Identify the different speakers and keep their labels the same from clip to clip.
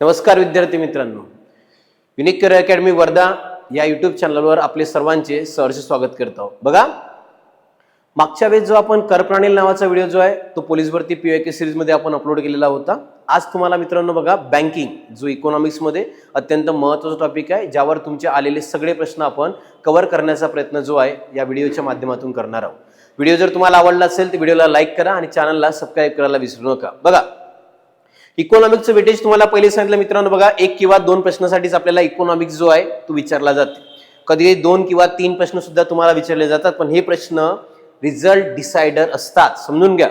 Speaker 1: नमस्कार विद्यार्थी मित्रांनो, युनिक करिअर अकॅडमी वर्धा या यूट्यूब चॅनलवर आपले सर्वांचे सहर्ष स्वागत करतो। बघा, मागच्या वेळेस जो आपण करप्रणाली नावाचा व्हिडिओ जो आहे तो पोलीस भरती पीवायक्यू सिरीज मध्ये आपण अपलोड केलेला होता। आज तुम्हाला मित्रांनो बघा, बँकिंग जो इकॉनॉमिक्स मध्ये अत्यंत महत्त्वाचा टॉपिक आहे, ज्यावर तुमचे आलेले सगळे प्रश्न आपण कव्हर करण्याचा प्रयत्न जो आहे या व्हिडिओच्या माध्यमातून करणार आहोत। व्हिडिओ जर तुम्हाला आवडला असेल तर व्हिडिओला लाईक करा आणि चॅनलला सबस्क्राइब करायला विसरू नका। बघा, इकॉनॉमिक्सचं वेटेज तुम्हाला पहिले सांगितलं मित्रांनो, बघा 1 किंवा 2 प्रश्नासाठीच आपल्याला इकॉनॉमिक्स जो आहे तो विचारला जाते। कधी 2 किंवा 3 प्रश्न सुद्धा तुम्हाला विचारले जातात, पण हे प्रश्न रिझल्ट डिसाइडर असतात, समजून घ्या।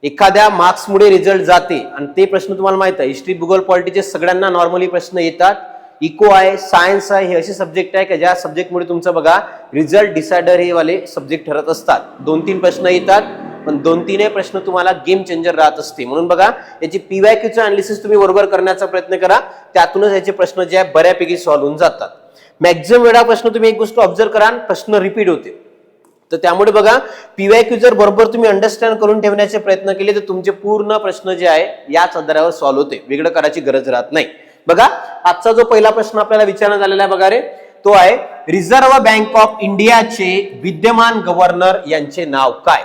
Speaker 1: एखाद्या मार्क्समुळे रिझल्ट जाते आणि ते प्रश्न तुम्हाला माहित आहे, हिस्ट्री, भूगोल, पॉलिटिचे सगळ्यांना नॉर्मली प्रश्न येतात। इको आहे, सायन्स आहे, हे असे सब्जेक्ट आहे की ज्या सब्जेक्टमुळे तुमचं बघा रिझल्ट डिसाइडर हे वाले सब्जेक्ट ठरत असतात। 2-3 प्रश्न येतात, पण 2-3 प्रश्न तुम्हाला गेम चेंजर राहत असते। म्हणून बघा, याची पीवायक्यूचं अनालिसिस तुम्ही बरोबर करण्याचा प्रयत्न करा, त्यातूनच याचे प्रश्न जे आहे बऱ्यापैकी सॉल्व्ह होऊन जातात। मॅक्झिमम वेळा प्रश्न तुम्ही एक गोष्ट ऑब्झर्व करा, प्रश्न रिपीट होते, तर त्यामुळे बघा पीवायक्यू जर बरोबर तुम्ही अंडरस्टँड करून ठेवण्याचे प्रयत्न केले तर तुमचे पूर्ण प्रश्न जे आहे याच आधारावर सॉल्व्ह होते, वेगळं करायची गरज राहत नाही। बघा, आजचा जो पहिला प्रश्न आपल्याला विचारण्यात आलेला आहे बघा रे, तो आहे रिझर्व्ह बँक ऑफ इंडियाचे विद्यमान गव्हर्नर यांचे नाव काय?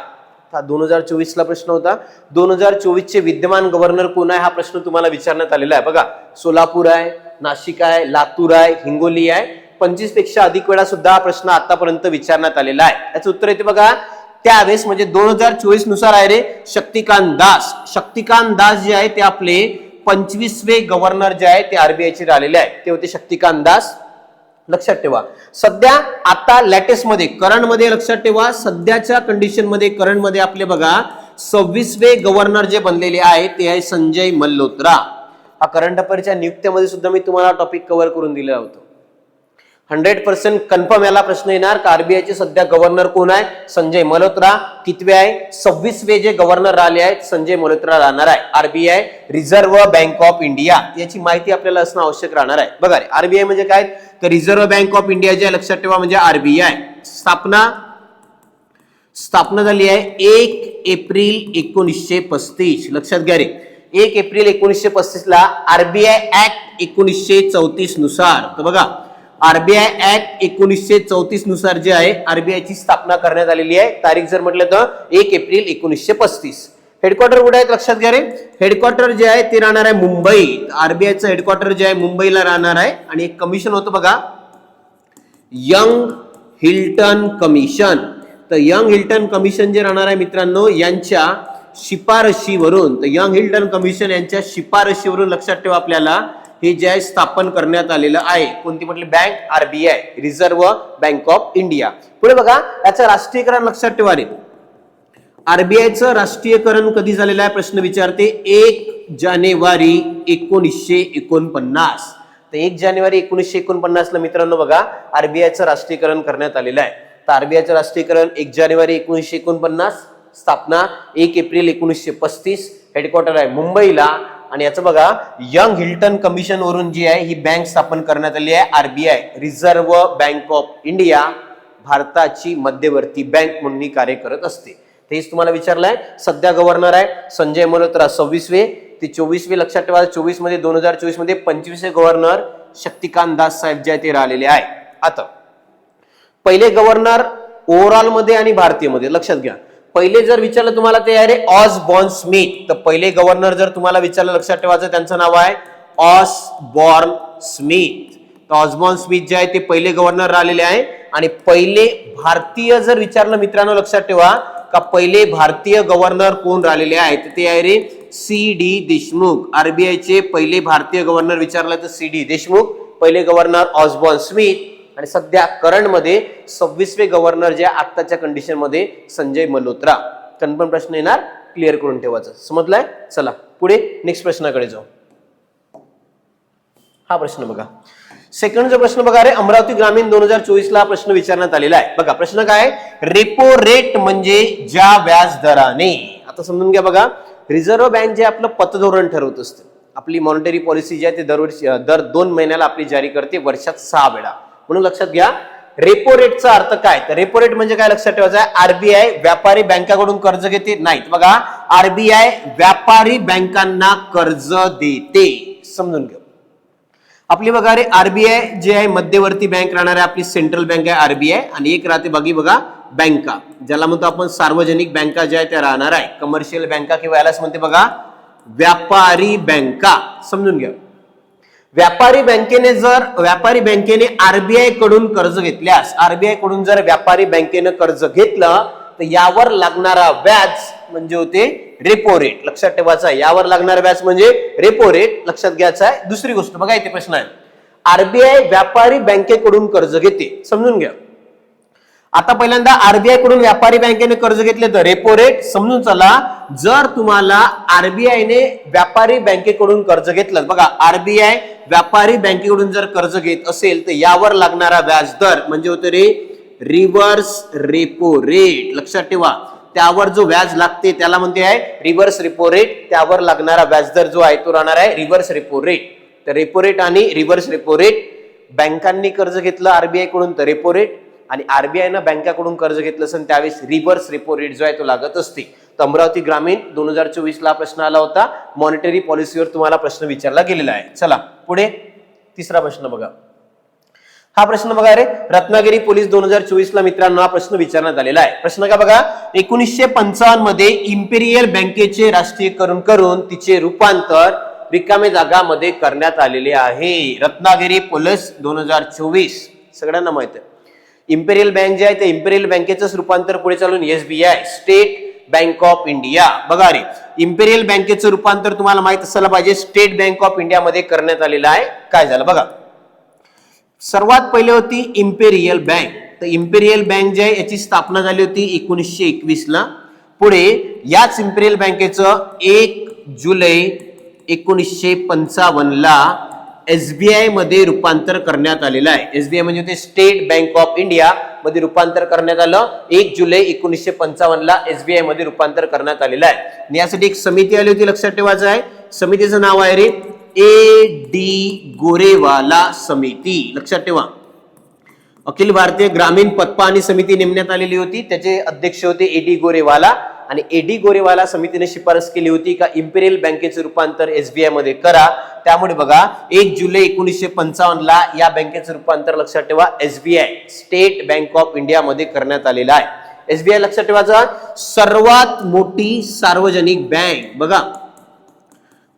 Speaker 1: 2024 ला प्रश्न होता। 2024 चे विद्यमान गव्हर्नर कोण आहे हा प्रश्न तुम्हाला विचारण्यात आलेला आहे। बघा, सोलापूर आहे, नाशिक आहे, लातूर आहे, हिंगोली आहे। 25 पेक्षा अधिक वेळा सुद्धा हा प्रश्न आतापर्यंत विचारण्यात आलेला आहे। याचं उत्तर येते बघा, त्यावेळेस म्हणजे 2024 नुसार आहे रे, शक्तिकांत दास। शक्तिकांत दास जे आहे ते आपले 25वे गव्हर्नर जे आहे ते आरबीआय चे राहिलेले आहे, ते होते शक्तिकांत दास। लक्षात ठेवा, सध्या आता लेटेस्ट मध्ये करंट मध्ये लक्षात ठेवा, सध्याच्या कंडिशन मध्ये करंट मध्ये आपले बघा 26वे गव्हर्नर जे बनलेले आहे ते आहे संजय मल्होत्रा। हा करंट अफेअरच्या नियुक्त्यामध्ये सुद्धा मी तुम्हाला टॉपिक कव्हर करून दिलेला होता। 100% कन्फर्म याला प्रश्न येणार का आरबीआय चे सध्या गव्हर्नर कोण आहे? संजय मल्होत्रा। कितवे आहे? 26वे जे गव्हर्नर राहिले आहेत संजय मल्होत्रा राहणार आहे। RBI reserve bank of India याची माहिती आपल्याला असणं आवश्यक राहणार आहे। बघा रे, आरबीआय म्हणजे काय तर रिझर्व्ह बँक ऑफ इंडिया जे लक्षात ठेवा म्हणजे आरबीआय। स्थापना झाली आहे 1 एप्रिल 1935। लक्षात घ्या रे, 1 एप्रिल 1935 ला आरबीआय ऍक्ट 1934 नुसार, तर बघा आरबीआय ऍक्ट 1934 नुसार जे आहे आरबीआय ची स्थापना करण्यात आलेली आहे। तारीख जर म्हटलं तर 1 एप्रिल 1935। हेडक्वार्टर कुठे आहे लक्षात घ्या रे, हेडक्वार्टर जे आहे ते राहणार आहे मुंबई। आरबीआयचं हेडक्वार्टर जे आहे मुंबईला राहणार आहे आणि एक कमिशन होतं बघा, यंग हिल्टन कमिशन। तर यंग हिल्टन कमिशन जे राहणार आहे मित्रांनो यांच्या शिफारशीवरून, तर यंग हिल्टन कमिशन यांच्या शिफारशीवरून लक्षात ठेवा आपल्याला हे जे आहे स्थापन करण्यात आलेलं आहे। कोणती म्हटली? Bank, RBI reserve bank of India. पुढे बघा, याचं राष्ट्रीयकरण लक्षात ठेवा रे, आरबीआयचं राष्ट्रीयकरण कधी झालेलं आहे प्रश्न विचारते 1 जानेवारी 1949। तर 1 जानेवारी 1949 ला मित्रांनो बघा आरबीआयचं राष्ट्रीयकरण करण्यात आलेलं आहे। तर आरबीआयचं राष्ट्रीयकरण 1 जानेवारी 1949, स्थापना 1 एप्रिल 1935, हेडक्वार्टर आहे मुंबईला। आणि याचं बघा यंग हिल्टन कमिशन वरून जी आहे ही बँक स्थापन करण्यात आली आहे, RBI reserve bank of India, भारताची मध्यवर्ती बँक म्हणून कार्य करत असते। तेच तुम्हाला विचारलंय। सध्या गव्हर्नर आहे संजय मल्होत्रा 26वे, ते 24वे लक्षात ठेवा। 24 मध्ये 2024 मध्ये 25वे गव्हर्नर शक्तिकांत दास साहेब जे ते राहिलेले आहे। आता पहिले गव्हर्नर ओव्हरऑल मध्ये आणि भारतीय मध्ये लक्षात घ्या। पहिले जर विचारलं तुम्हाला ते आहे ऑसबॉर्न स्मिथ। तर पहिले गव्हर्नर जर तुम्हाला विचारलं लक्षात ठेवायचं त्यांचं नाव आहे ऑसबॉर्न स्मिथ। तर ऑसबॉर्न स्मिथ जे आहे ते पहिले गव्हर्नर राहिलेले आहे। आणि पहिले भारतीय जर विचारलं मित्रांनो लक्षात ठेवा का पहिले भारतीय गव्हर्नर कोण राहिलेले आहेत, ते आहे रे सी.डी. देशमुख। आरबीआय चे पहिले भारतीय गव्हर्नर विचारलं तर सी.डी. देशमुख, पहिले गव्हर्नर ऑसबॉर्न स्मिथ। आणि सध्या करंट मध्ये 26वे गव्हर्नर जे आत्ताच्या कंडिशन मध्ये संजय मल्होत्रा। कन्फर्म प्रश्न येणार, क्लिअर करून ठेवायचं, समजलाय? चला पुढे नेक्स्ट प्रश्नाकडे जाऊ। हा प्रश्न बघा, सेकंड जो प्रश्न बघा रे, अमरावती ग्रामीण 2024 ला प्रश्न विचारण्यात आलेला आहे। बघा प्रश्न काय, रेपो रेट म्हणजे ज्या व्याज दराने। आता समजून घ्या बघा, रिझर्व्ह बँक जे आपलं पतधोरण ठरवत असते, आपली मॉनिटरी पॉलिसी जी आहे ते दर 2 महिन्याला आपली जारी करते, वर्षात 6 वेळा। म्हणून लक्षात घ्या रेपो रेटचा अर्थ काय, तर रेपो रेट म्हणजे काय लक्षात ठेवायचं आहे, आरबीआय व्यापारी बँकांकडून कर्ज घेते नाहीत। बघा आरबीआय व्यापारी बँकांना कर्ज देते, समजून घ्या. आपली बघा रे आरबीआय जे आहे मध्यवर्ती बँक राहणार आहे, आपली सेंट्रल बँक आहे आरबीआय, आणि एक राहते बघा बँका, ज्याला म्हणतो आपण सार्वजनिक बँका ज्या आहेत त्या राहणार आहे, कमर्शियल बँका किंवा यालाच म्हणते बघा व्यापारी बँका. समजून घ्या. व्यापारी बँकेने आरबीआय कडून कर्ज घेतल्यास, आरबीआय कडून जर व्यापारी बँकेनं कर्ज घेतलं तर यावर लागणारा व्याज म्हणजे होते रेपो रेट. लक्षात ठेवायचा आहे, यावर लागणारा व्याज म्हणजे रेपो रेट लक्षात घ्यायचा आहे. दुसरी गोष्ट बघा इथे प्रश्न आहे, आरबीआय व्यापारी बँकेकडून कर्ज घेते. समजून घ्या. आता पहिल्यांदा आरबीआय कडून व्यापारी बँकेने कर्ज घेतले तर रेपो रेट समजून चला. जर तुम्हाला आरबीआयने व्यापारी बँकेकडून कर्ज घेतलं, बघा आरबीआय व्यापारी बँकेकडून जर कर्ज घेत असेल तर यावर लागणारा व्याज दर म्हणजे होतं रे रिव्हर्स रेपो रेट. लक्षात ठेवा, त्यावर जो व्याज लागते त्याला म्हणते आहे रिव्हर्स रेपो रेट. त्यावर लागणारा व्याजदर जो आहे तो राहणार आहे रिव्हर्स रेपो रेट. तर रेपो रेट आणि रिव्हर्स रेपो रेट, बँकांनी कर्ज घेतलं आरबीआय कडून तर रेपो रेट, आणि आरबीआयनं बँकाकडून कर्ज घेतलं असेल त्यावेळेस रिव्हर्स रेपो रेट जो आहे तो लागत असते. तर अमरावती ग्रामीण 2024 ला प्रश्न आला होता, मॉनिटरी पॉलिसीवर तुम्हाला प्रश्न विचारला गेलेला आहे. चला पुढे तिसरा प्रश्न बघा. हा प्रश्न बघा रे, रत्नागिरी पोलीस 2024 ला मित्रांनो हा प्रश्न विचारण्यात आलेला आहे. प्रश्न का बघा, 1955 मध्ये इम्पेरियल बँकेचे राष्ट्रीयकरण करून तिचे रूपांतर रिकामे जागामध्ये करण्यात आलेले आहे. रत्नागिरी पोलीस 2024 सगळ्यांना माहिती आहे. इम्पेरियल बँक जे आहे ते इम्पेरियल बँकेचं रूपांतर पुढे चालून SBI state bank of India. बघा रे, इम्पेरियल बँकेचं रूपांतर तुम्हाला माहित असायला पाहिजे स्टेट बँक ऑफ इंडिया मध्ये करण्यात आलेलं आहे. काय झालं बघा, सर्वात पहिले होती इम्पेरियल बँक. तर इम्पेरियल बँक जे आहे याची स्थापना झाली होती 1921 ला. पुढे याच इम्पेरियल बँकेचं 1 जुलै 1955 ला एसबीआय मध्ये रूपांतर करण्यात आलेलं आहे. एसबीआय म्हणजे ते स्टेट बँक ऑफ इंडिया मध्ये रूपांतर करण्यात आलं. 1 जुलै 1955 ला एसबीआय मध्ये रूपांतर करण्यात आलेलं आहे. आणि यासाठी एक समिती आली होती, लक्षात ठेवायचं आहे. समितीचं नाव आहे रे ए गोरेवाला समिती. लक्षात ठेवा, अखिल भारतीय ग्रामीण पतपाहणी समिती नेमण्यात आलेली होती. त्याचे अध्यक्ष होते ए गोरेवाला, आणि ए गोरेवाला समितीने शिफारस केली होती का इम्पेरियल बँकेचे रूपांतर एसबीआय मध्ये करा. त्यामुळे बघा 1 जुलै 1955 ला या बँकेचं रूपांतर लक्षात ठेवा SBI state bank of India मध्ये करण्यात आलेलं आहे. एसबीआय लक्षात ठेवायचा सर्वात मोठी सार्वजनिक बँक. बघा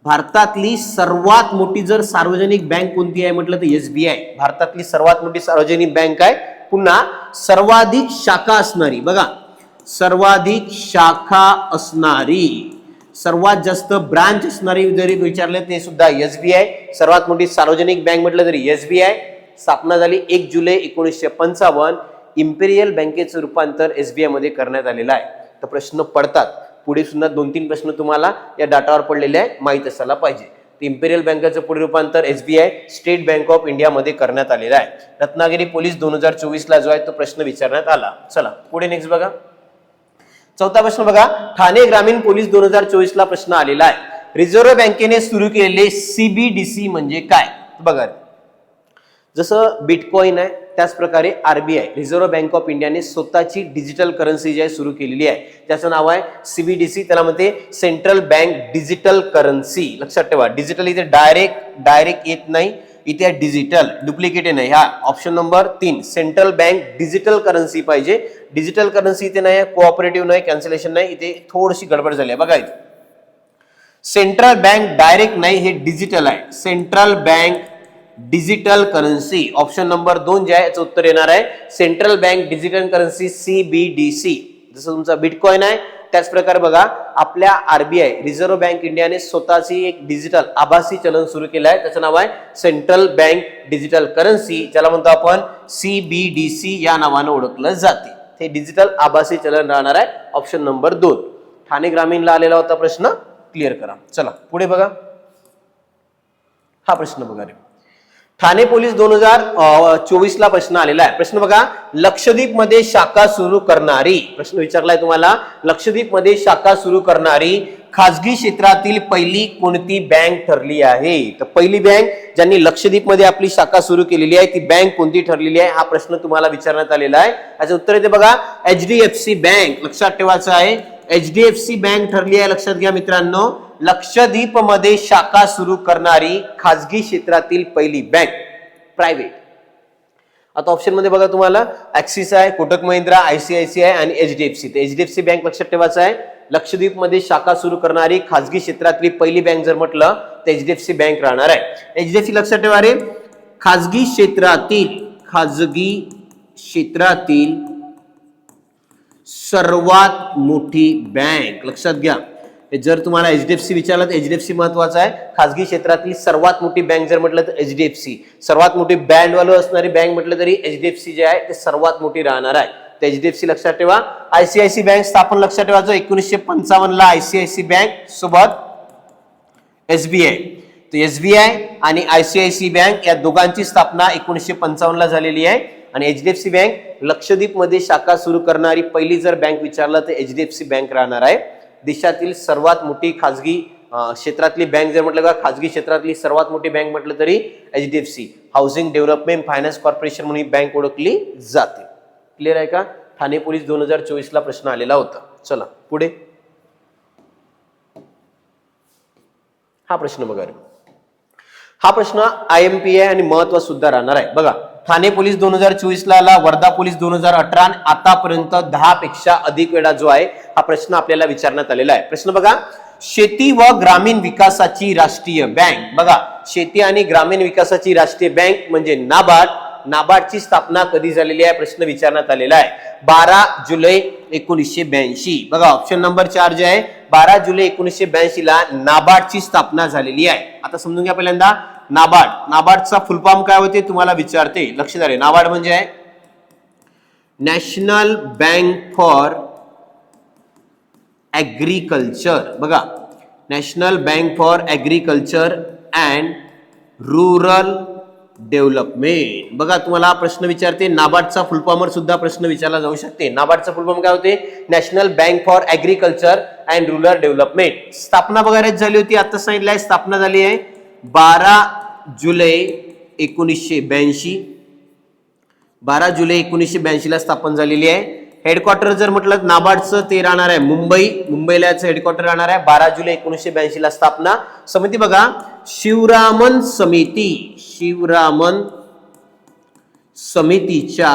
Speaker 1: भारतातली सर्वात मोठी जर सार्वजनिक बँक कोणती आहे म्हटलं तर एसबीआय भारतातली सर्वात मोठी सार्वजनिक बँक आहे. पुन्हा सर्वाधिक शाखा असणारी, बघा सर्वाधिक शाखा असणारी, सर्वात जास्त ब्रांच असणारी जरी विचारले ते सुद्धा एसबीआय. सर्वात मोठी सार्वजनिक बँक म्हटलं तरी एसबीआय. स्थापना झाली 1 जुलै 1955. इम्पेरियल बँकेचं रूपांतर एसबीआय मध्ये करण्यात आलेलं आहे. तर प्रश्न पडतात पुढे सुद्धा 2-3 प्रश्न तुम्हाला या डाटावर पडलेले आहे, माहित असायला पाहिजे. इम्पेरियल बँकेचं पुढे रूपांतर SBI state bank of India मध्ये करण्यात आलेलं आहे. रत्नागिरी पोलीस 2024 ला जो आहे तो प्रश्न विचारण्यात आला. चला पुढे नेक्स्ट बघा. चौथा प्रश्न बघा, ठाणे ग्रामीण पोलीस 2024 ला प्रश्न आलेला आहे. रिझर्व्ह बँकेने सुरू केलेले सीबीडीसी म्हणजे काय. बघा जसं बिटकॉइन आहे त्याच प्रकारे आरबीआय रिझर्व्ह बँक ऑफ इंडियाने स्वतःची डिजिटल करन्सी जी आहे सुरू केलेली आहे. त्याचं नाव आहे सीबीडीसी. त्याला म्हणते सेंट्रल बँक डिजिटल करन्सी. लक्षात ठेवा, डिजिटल इथे डायरेक्ट येत नाही, इथे डिजिटल डुप्लिकेट नाही. हा option number 3 central bank digital currency पाहिजे. डिजिटल करन्सी इथे नाही, कोऑपरेटिव्ह नाही, कॅन्सलेशन नाही, इथे थोडीशी गडबड झाली आहे. बघा इथे सेंट्रल बँक डायरेक्ट नाही, हे डिजिटल आहे. Central bank digital currency option number 2 जे आहे याचं उत्तर येणार आहे central bank digital currency CBDC. जसं तुमचा बिटकॉइन आहे त्याच प्रकारे बघा आपल्या आरबीआय रिझर्व्ह बँक इंडियाने स्वतःची एक डिजिटल आभासी चलन सुरू केलं आहे. त्याचं नाव आहे सेंट्रल बँक डिजिटल करन्सी, ज्याला म्हणतो आपण सीबीडीसी या नावानं ओळखलं जाते. हे डिजिटल आभासी चलन राहणार आहे. ऑप्शन नंबर 2 ठाणे ग्रामीणला आलेला होता प्रश्न, क्लिअर करा. चला पुढे बघा. हा प्रश्न बघा रे, ठाणे पोलीस 2024 ला प्रश्न आलेला आहे. प्रश्न बघा, लक्षद्वीप मध्ये शाखा सुरू करणारी, प्रश्न विचारलाय तुम्हाला, लक्षद्वीप मध्ये शाखा सुरू करणारी खाजगी क्षेत्रातील पहिली कोणती बँक ठरली आहे? तर पहिली बँक ज्यांनी लक्षद्वीप मध्ये आपली शाखा सुरू केलेली आहे ती बँक कोणती ठरलेली आहे हा प्रश्न तुम्हाला विचारण्यात आलेला आहे. याचं उत्तर येते बघा HDFC बँक. लक्षात ठेवायचं आहे HDFC बँक ठरली आहे. लक्षात घ्या मित्रांनो, लक्षद्वीप मध्ये शाखा सुरू करणारी खाजगी क्षेत्रातील पहिली बँक, प्रायव्हेट. आता ऑप्शन मध्ये बघा तुम्हाला ऍक्सिस आहे, कोटक महिंद्रा, ICICI आणि HDFC. तर HDFC बँक लक्षात ठेवायचं आहे. लक्षद्वीप मध्ये शाखा सुरू करणारी खाजगी क्षेत्रातली पहिली बँक जर म्हटलं तर HDFC बँक राहणार आहे. HDFC लक्षात ठेवा रे, खाजगी क्षेत्रातील सर्वात मोठी बँक. लक्षात घ्या, जर तुम्हाला HDFC विचारलं तर HDFC महत्वाचा आहे. खाजगी क्षेत्रातली सर्वात मोठी बँक जर म्हटलं तर HDFC. सर्वात मोठी बँड वालो असणारी बँक म्हटलं तरी HDFC जे आहे ते सर्वात मोठी राहणार आहे. तर HDFC लक्षात ठेवा. ICICI बँक स्थापन लक्षात ठेवायचं 1955 ला ICICI बँक सोबत SBI. तर SBI आणि ICICI बँक या दोघांची स्थापना 1955 ला झालेली आहे. आणि HDFC बँक लक्षद्वीप मध्ये शाखा सुरू करणारी पहिली जर बँक विचारलं तर HDFC बँक राहणार आहे. देशातील सर्वात मोठी खाजगी क्षेत्रातली बँक जर म्हटलं का खाजगी क्षेत्रातली सर्वात मोठी बँक म्हटलं तरी HDFC, housing development finance corporation म्हणून ही बँक ओळखली जाते. क्लिअर आहे का? ठाणे पोलीस 2024 ला प्रश्न आलेला होता. चला पुढे हा प्रश्न बघा. हा प्रश्न IMP आहे आणि महत्व सुद्धा राहणार आहे. बघा, ठाणे पोलीस 2024 ला आला, वर्धा पोलीस 2018 आणि आतापर्यंत 10 पेक्षा अधिक वेळा जो आहे हा प्रश्न आपल्याला विचारण्यात आलेला आहे. प्रश्न बघा, शेती व ग्रामीण विकासाची राष्ट्रीय बँक. बघा, शेती आणि ग्रामीण विकासाची राष्ट्रीय बँक म्हणजे नाबार्ड. नाबार्डची स्थापना कधी झालेली आहे प्रश्न विचारण्यात आलेला आहे 12 जुलै 1982. बघा ऑप्शन नंबर 4 जे आहे 12 जुलै 1982 ला नाबार्डची स्थापना झालेली आहे. आता समजून घ्या पहिल्यांदा नाबार्डचा फुल फॉर्म काय होते तुम्हाला विचारते. लक्षात आले, नाबार्ड म्हणजे आहे नॅशनल बँक फॉर ऍग्रीकल्चर. बघा, national bank for agriculture and rural development. बघा, तुम्हाला प्रश्न विचारते नाबार्डचा फुल फॉर्मवर सुद्धा प्रश्न विचारला जाऊ शकते. नाबार्डचा फुल फॉर्म काय होते? National bank for agriculture and rural development. स्थापना बघा झाली होती, आता सांगितलंय स्थापना झाली आहे 12 जुलै 1982. 12 जुलै 1982 ला स्थापन झालेली आहे. हेडक्वार्टर जर म्हटलं नाबार्डचं ते राहणार आहे मुंबईला याचं हेडक्वार्टर राहणार आहे. 12 जुलै 1982 ला स्थापना. समिती बघा, शिवरामन समितीच्या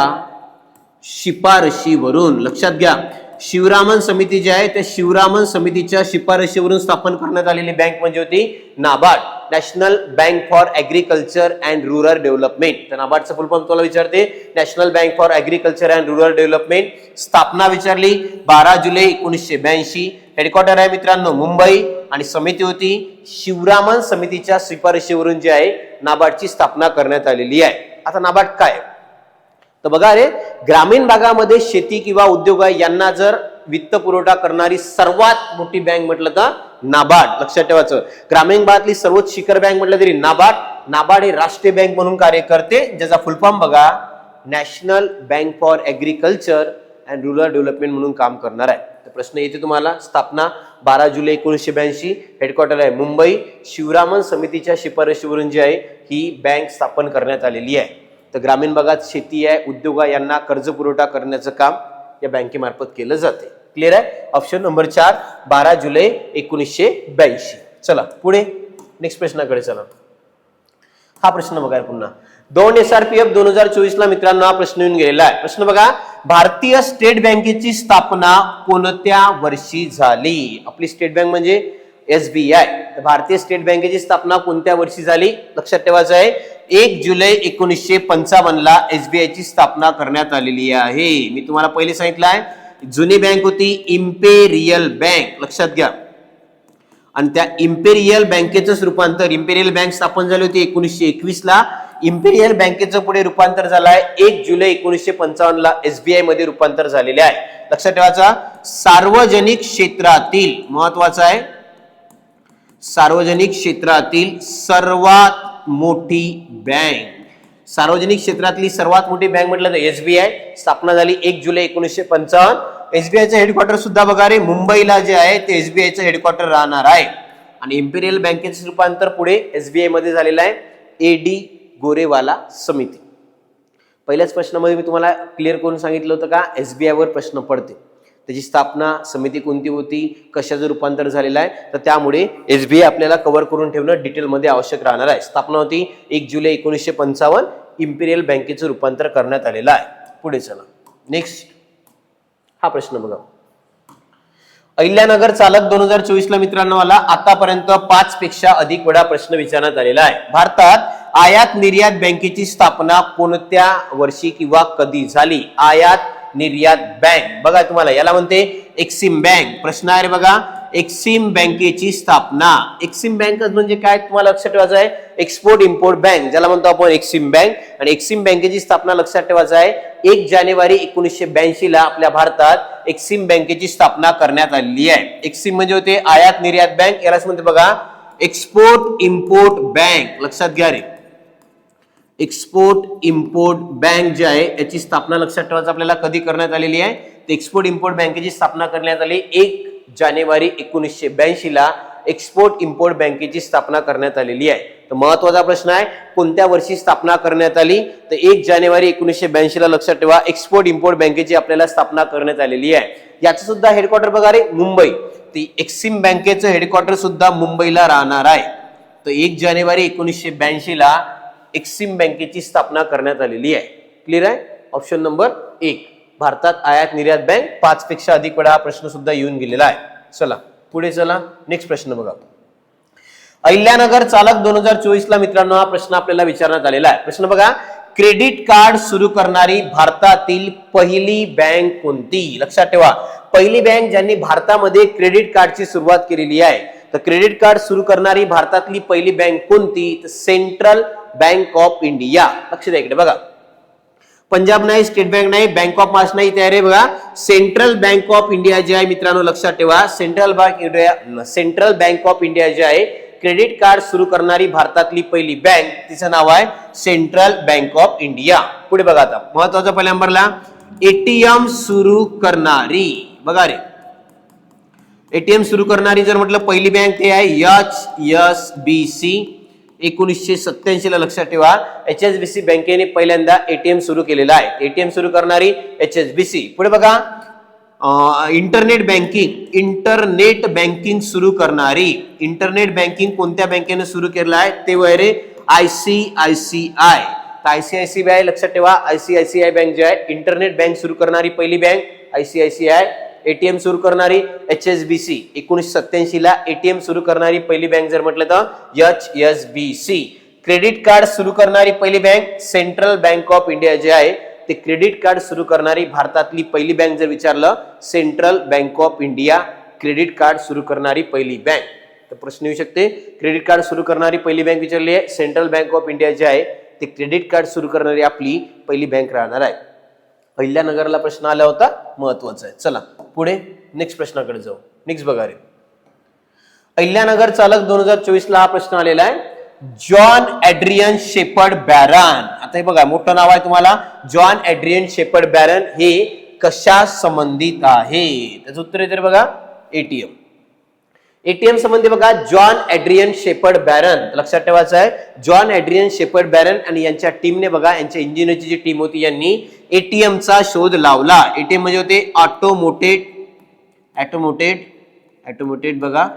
Speaker 1: शिफारशीवरून. लक्षात घ्या, शिवरामन समिती जी आहे त्या शिवरामन समितीच्या शिफारशीवरून स्थापन करण्यात आलेली बँक म्हणजे होती NABARD, national bank for agriculture and rural development. तर नाबार्डचं फुल फॉर्म तुला विचारते national bank for agriculture and rural development. स्थापना विचारली 12 जुलै 1982. हेडक्वार्टर आहे मित्रांनो मुंबई आणि समिती होती शिवरामन समितीच्या शिफारशीवरून जी आहे नाबार्डची स्थापना करण्यात आलेली आहे. आता नाबार्ड काय? तर बघा रे, ग्रामीण भागामध्ये शेती किंवा उद्योग यांना जर वित्त पुरवठा करणारी सर्वात मोठी बँक म्हटलं तर नाबार्ड. लक्षात ठेवायचं, ग्रामीण भागातली सर्वोच्च शिखर बँक म्हटलं तरी नाबार्ड हे राष्ट्रीय बँक म्हणून कार्य करते, ज्याचा फुल फॉर्म बघा national bank for agriculture and rural development म्हणून काम करणार आहे. तर प्रश्न येते तुम्हाला, स्थापना 12 जुलै 1982, हेडक्वार्टर आहे मुंबई, शिवरामन समितीच्या शिफारशीवरून जी आहे ही बँक स्थापन करण्यात आलेली आहे. तर ग्रामीण भागात शेती आहे, उद्योग आहे यांना कर्ज पुरवठा करण्याचं काम या बँकेमार्फत केलं जाते. क्लिअर आहे? ऑप्शन नंबर 4 12 जुलै 1982. चला पुढे नेक्स्ट प्रश्नाकडे चला. हा प्रश्न बघा पुन्हा 2 SRPF 2024 ला मित्रांनो हा प्रश्न येऊन गेलेला आहे. प्रश्न बघा, भारतीय स्टेट बँकेची स्थापना कोणत्या वर्षी झाली? आपली स्टेट बँक म्हणजे SBI. तर भारतीय स्टेट बँकेची स्थापना कोणत्या वर्षी झाली? लक्षात ठेवायचं आहे 1 जुलै 1955 ला SBI ची स्थापना करण्यात आलेली आहे. मी तुम्हाला पहिले सांगितलं आहे जुनी बँक होती इम्पेरियल बँक. लक्षात घ्या, आणि त्या इम्पेरियल बँकेचं रूपांतर, इम्पेरियल बँक स्थापन झाली होती 1921 ला. इम्पेरियल बँकेचं पुढे रूपांतर झालं आहे 1 जुलै 1955 ला SBI मध्ये रूपांतर झालेले आहे. लक्षात ठेवायचा, सार्वजनिक क्षेत्रातील, महत्वाचं आहे, सार्वजनिक क्षेत्रातील सर्वात मोठी बँक. सार्वजनिक क्षेत्रातली सर्वात मोठी बँक म्हटलं तर SBI. स्थापना झाली 1 जुलै 1955. एसबीआयचं हेडक्वार्टर सुद्धा बघा रे मुंबईला जे आहे ते एसबीआयचं हेडक्वार्टर राहणार आहे आणि इम्पिरियल बँकेचं रूपांतर पुढे एसबीआय मध्ये झालेलं आहे एडी गोरेवाला समिती. पहिल्याच प्रश्नामध्ये मी तुम्हाला क्लिअर करून सांगितलं होतं का एसबीआय वर प्रश्न पडते, त्याची स्थापना समिती कोणती होती, कशाचं रूपांतर झालेलं आहे, तर त्यामुळे एसबीआय आपल्याला कव्हर करून ठेवणं डिटेलमध्ये आवश्यक राहणार आहे. स्थापना होती 1 जुलै 1955, इम्पिरियल बँकेचं रूपांतर करण्यात आलेलं आहे. पुढे चला नेक्स्ट हा प्रश्न बघा. अहिल्यानगर चालक 2024 ला मित्रांनो मला आतापर्यंत 5 पेक्षा अधिक वेळा प्रश्न विचारण्यात आलेला आहे. भारतात आयात निर्यात बँकेची स्थापना कोणत्या वर्षी किंवा कधी झाली? आयात निर्यात बँक बघा तुम्हाला याला म्हणते एक्सिम बँक. प्रश्न आहे बघा एक्सिम बँकेची स्थापना. एक्सिम बँक म्हणजे काय तुम्हाला लक्षात ठेवायचं आहे, एक्सपोर्ट इम्पोर्ट बँक ज्याला म्हणतो आपण एक्सिम बँक. आणि एक्सिम बँकेची स्थापना लक्षात ठेवायचं आहे 1 जानेवारी 1982 ला आपल्या भारतात एक्सिम बँकेची स्थापना करण्यात आलेली आहे. एक्सिम म्हणजे होते आयात निर्यात बँक, यालाच म्हणते बघा एक्सपोर्ट इम्पोर्ट बँक. लक्षात घ्या रे एक्सपोर्ट इम्पोर्ट बँक जी आहे याची स्थापना लक्षात ठेवायचं आपल्याला कधी करण्यात आलेली आहे, तर एक्सपोर्ट इम्पोर्ट बँकेची स्थापना करण्यात आली 1 जानेवारी 1982 ला एक्सपोर्ट इम्पोर्ट बँकेची स्थापना करण्यात आलेली आहे. तर महत्वाचा प्रश्न आहे कोणत्या वर्षी स्थापना करण्यात आली, तर 1 जानेवारी 1982 ला लक्षात ठेवा एक्सपोर्ट इम्पोर्ट बँकेची आपल्याला स्थापना करण्यात आलेली आहे. याचं सुद्धा हेडक्वार्टर बघा रे मुंबई, ती एक्सिम बँकेचं हेडक्वार्टर सुद्धा मुंबईला राहणार आहे. तर 1 जानेवारी 1982 ला एक्सिम बँकेची स्थापना करण्यात आलेली आहे. क्लिअर आहे. ऑप्शन नंबर 1 भारतात आयात निर्यात बँक 5 पेक्षा अधिक वेळा हा प्रश्न सुद्धा येऊन गेलेला आहे. चला पुढे चला नेक्स्ट प्रश्न बघा. अहिल्यानगर चालक 2024 ला मित्रांनो हा प्रश्न आपल्याला विचारण्यात आलेला आहे. प्रश्न बघा क्रेडिट कार्ड सुरू करणारी भारतातील पहिली बँक कोणती? लक्षात ठेवा पहिली बँक ज्यांनी भारतामध्ये क्रेडिट कार्डची सुरुवात केलेली आहे, तर क्रेडिट कार्ड सुरू करणारी भारतातली पहिली बँक कोणती, तर सेंट्रल बँक ऑफ इंडिया. लक्ष द्या इकडे बघा पंजाब नाही, स्टेट बँक नाही, बँक ऑफ महाराष्ट्र नाही, तयार आहे बघा सेंट्रल बँक ऑफ इंडिया जे आहे मित्रांनो लक्षात ठेवा सेंट्रल बँक ऑफ इंडिया जे आहे क्रेडिट कार्ड सुरू करणारी भारतातली पहिली बँक तिचं नाव आहे सेंट्रल बँक ऑफ इंडिया. पुढे बघा आता महत्वाचा पहिल्या नंबरला एटीएम सुरू करणारी बघा रे एटीएम सुरू करणारी जर म्हटलं पहिली बँक ते आहे HSBC 1987 ला लक्षात ठेवा HSBC बँकेने पहिल्यांदा एटीएम सुरू केलेला आहे. एटीएम सुरू करणारी HSBC. पुढे बघा इंटरनेट बँकिंग सुरू करणारी इंटरनेट बँकिंग कोणत्या बँकेने सुरू केलं आहे ते वैरे ICICI. ICICI लक्षात ठेवा ICICI बँक जी आहे इंटरनेट बँक सुरू करणारी पहिली बँक ICICI. एटीएम सुरू करणारी HSBC 1987 ला एटीएम सुरू करणारी पहिली बँक जर म्हटलं तर HSBC. क्रेडिट कार्ड सुरू करणारी पहिली bank central bank of India जे आहे ते क्रेडिट कार्ड सुरू करणारी भारतातली पहिली बँक जर विचारलं central bank of India credit card सुरू करणारी पहिली बँक. तर प्रश्न येऊ शकते क्रेडिट कार्ड सुरू करणारी पहिली बँक विचारली आहे सेंट्रल बँक ऑफ इंडिया जे आहे ते क्रेडिट कार्ड सुरू करणारी आपली पहिली बँक राहणार आहे. अहिल्यानगरला प्रश्न आला होता महत्वाचा आहे. चला पुढे नेक्स्ट प्रश्नाकडे जाऊ. नेक्स्ट बघा रे अहिल्यानगर चालक 2024 ला हा प्रश्न आलेला आहे जॉन एड्रियन शेपर्ड बॅरन. आता हे बघा मोठं नाव आहे तुम्हाला जॉन एड्रियन शेपर्ड बॅरन हे कशा संबंधित आहे, त्याचं उत्तर आहे बघा एटीएम संबंधी बघा जॉन एड्रियन शेपर्ड बॅरन. लक्षात ठेवायचं आहे जॉन एड्रियन शेपर्ड बॅरन आणि यांच्या टीमने बघा यांच्या इंजिनियरची जी टीम होती यांनी एटीएमचा शोध लावला. एटीएम म्हणजे होते ऑटोमोटेड बघा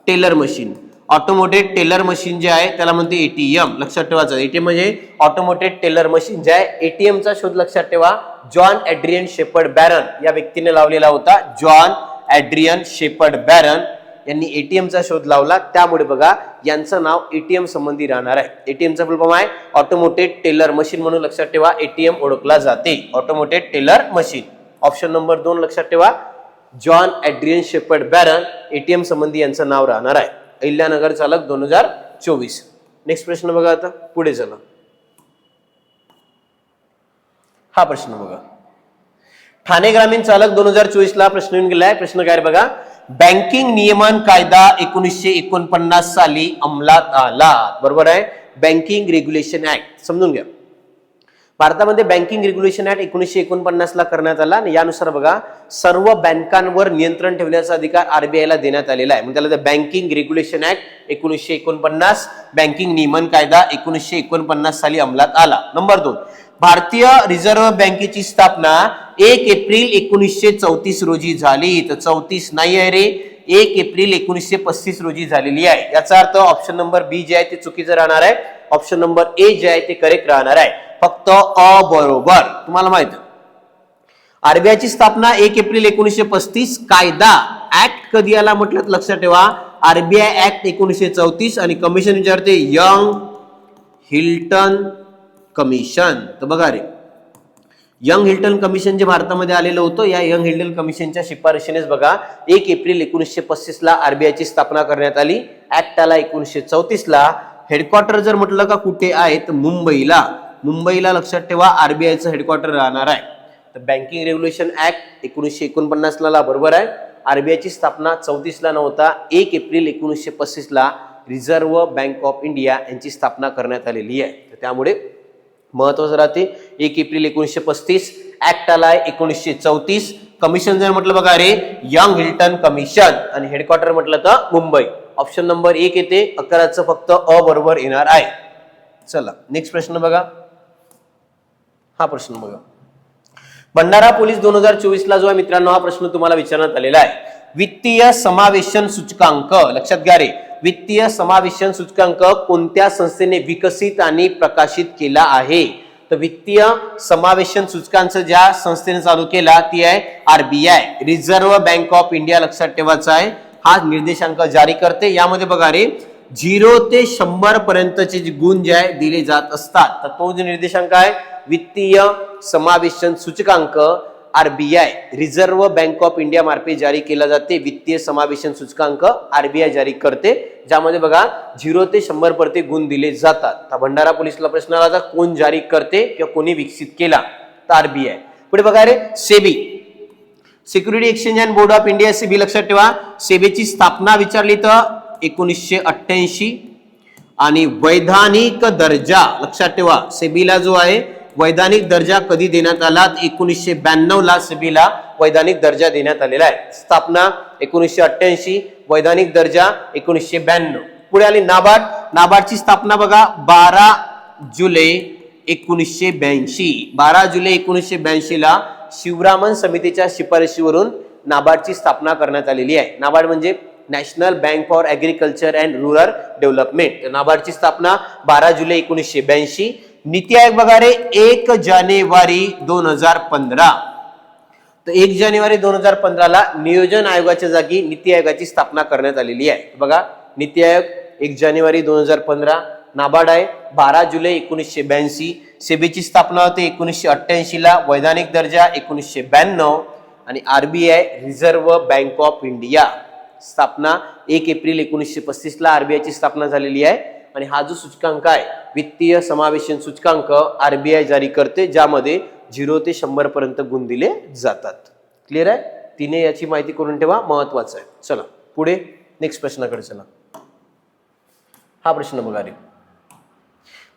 Speaker 1: teller machine. Automated teller machine जे आहे त्याला म्हणते एटीएम. लक्षात ठेवायचं एटीएम म्हणजे ऑटोमोटेड टेलर मशीन जे आहे एटीएमचा शोध लक्षात ठेवा जॉन एड्रियन शेपर्ड बॅरन या व्यक्तीने लावलेला होता. जॉन एड्रियन शेपर्ड बॅरन यांनी एटीएमचा शोध लावला त्यामुळे बघा यांचं नाव एटीएम संबंधी राहणार आहे. एटीएमचा फुल फॉर्म आहे ऑटोमोटेड टेलर मशीन म्हणून लक्षात ठेवा एटीएम ओळखला जाते automated teller machine. Option number 2 लक्षात ठेवा John Adrian Shepherd Barron ATM संबंधी यांचं नाव राहणार आहे. अहिल्यानगर चालक 2024. नेक्स्ट प्रश्न बघा आता पुढे चला. हा प्रश्न बघा ठाणे ग्रामीण चालक 2024 ला प्रश्न येऊन गेलाय. प्रश्न काय बघा बँकिंग नियमन कायदा 1949 साली अंमलात आला. बरोबर आहे बँकिंग रेग्युलेशन ऍक्ट समजून घ्या. भारतामध्ये बँकिंग रेग्युलेशन ऍक्ट 1949 ला करण्यात आला आणि यानुसार बघा सर्व बँकांवर नियंत्रण ठेवण्याचा अधिकार आरबीआयला देण्यात आलेला आहे. म्हणजे त्याला बँकिंग रेग्युलेशन ऍक्ट 1949, बँकिंग नियमन कायदा 1949 साली अंमलात आला. नंबर 2, भारतीय रिझर्व्ह बँकेची स्थापना 1 एप्रिल 1934 रोजी झाली. तर 34 नाही आहे रे, 1 एप्रिल 1935 रोजी झालेली आहे. याचा अर्थ ऑप्शन नंबर बी जे आहे ते चुकीचं राहणार आहे, ऑप्शन नंबर ए जे आहे ते करेक्ट राहणार आहे. फक्त अ बरोबर. तुम्हाला माहित आहे आरबीआयची स्थापना 1 एप्रिल 1935, कायदा ऍक्ट कधी आला म्हटलं लक्षात ठेवा, आरबीआय ऍक्ट 1934 आणि कमिशन विचारते यंग हिल्टन कमिशन. तर बघा रे, यंग हिल्टन कमिशन जे भारतामध्ये आलेलं होतं, या यंग हिल्टन कमिशनच्या शिफारशीनेच बघा 1 एप्रिल 1935 ला आरबीआयची स्थापना करण्यात आली. ऍक्ट आला 1934 ला. हेडक्वार्टर जर म्हटलं का कुठे आहे तर मुंबईला लक्षात ठेवा आरबीआयचं हेडक्वार्टर राहणार आहे. तर बँकिंग रेग्युलेशन ऍक्ट 1949 ला बरोबर आहे. आरबीआयची स्थापना 34 ला नव्हता, 1 एप्रिल 1935 ला रिझर्व्ह बँक ऑफ इंडिया यांची स्थापना करण्यात आलेली आहे. तर त्यामुळे महत्वाचं राहते 1 एप्रिल 1935, ऍक्ट आलाय 1934. कमिशन जर म्हटलं बघा रे यंग हिल्टन कमिशन आणि हेडक्वार्टर म्हटलं तर मुंबई. ऑप्शन नंबर 1 येते, 11चं फक्त अ बरोबर येणार आहे. चला नेक्स्ट प्रश्न बघा. हा प्रश्न बघा, भंडारा पोलीस 2024 ला जो आहे मित्रांनो, हा प्रश्न तुम्हाला विचारण्यात आलेला आहे. वित्तीय समावेशन सूचकांक, लक्षात घ्या रे, वित्तीय समावेशन सूचकांक कोणत्या संस्थेने विकसित आणि प्रकाशित केला आहे? तर वित्तीय समावेशन सूचकांक ज्या संस्थेने चालू केला ती आहे RBI, reserve bank of India. लक्षात ठेवायचा आहे, हा निर्देशांक जारी करते. यामध्ये बघा रे 0 ते 100 पर्यंतचे जे गुण जे आहे दिले जात असतात, तर तो जो निर्देशांक आहे वित्तीय समावेशन सूचकांक RBI, reserve bank of India मार्फत जारी केला जाते. वित्तीय समावेशन सूचकांक आरबीआय जारी करते, ज्यामध्ये बघा 0 ते 100 पर्यंत गुण दिले जातात. तर भंडारा पोलीसला प्रश्न आला कोण जारी करते किंवा कोणी विकसित केला? तर आरबीआय. पुढे बघा रे SEBI, security exchange and board of India, SEBI. लक्षात ठेवा सेबीची स्थापना विचारली तर 1988 आणि वैधानिक दर्जा, लक्षात ठेवा सेबीला जो आहे वैधानिक दर्जा कधी देण्यात आला? 1992 ला सेबीला वैधानिक दर्जा देण्यात आलेला आहे. स्थापना 1988, वैधानिक दर्जा 1992. पुढे आली नाबार्ड. नाबार्डची स्थापना बघा 12 जुलै 1982. 12 जुलै 1982 ला शिवरामन समितीच्या शिफारशीवरून नाबार्डची स्थापना करण्यात आलेली आहे. नाबार्ड म्हणजे national bank for agriculture and rural development. नाबार्डची स्थापना 12 जुलै 1982. नीती आयोग बघा रे 1 जानेवारी 2015. तर 1 जानेवारी 2015 ला नियोजन आयोगाच्या जागी नीती आयोगाची स्थापना करण्यात आलेली आहे. बघा नीती आयोग 1 जानेवारी 2015, नाबार्ड आहे 12 जुलै 1982, सेबीची स्थापना होते 1988 ला, वैधानिक दर्जा 1992 आणि RBI reserve bank of India स्थापना 1 एप्रिल 1935 ला आरबीआयची स्थापना झालेली आहे. आणि हा जो सूचकांक आहे वित्तीय समावेशन सूचकांक आरबीआय जारी करते, ज्यामध्ये 0 ते 100 पर्यंत गुण दिले जातात. क्लिअर आहे? तिने याची माहिती करून ठेवा, महत्वाचं आहे. चला पुढे नेक्स्ट प्रश्नाकडे चला. हा प्रश्न बघा रे,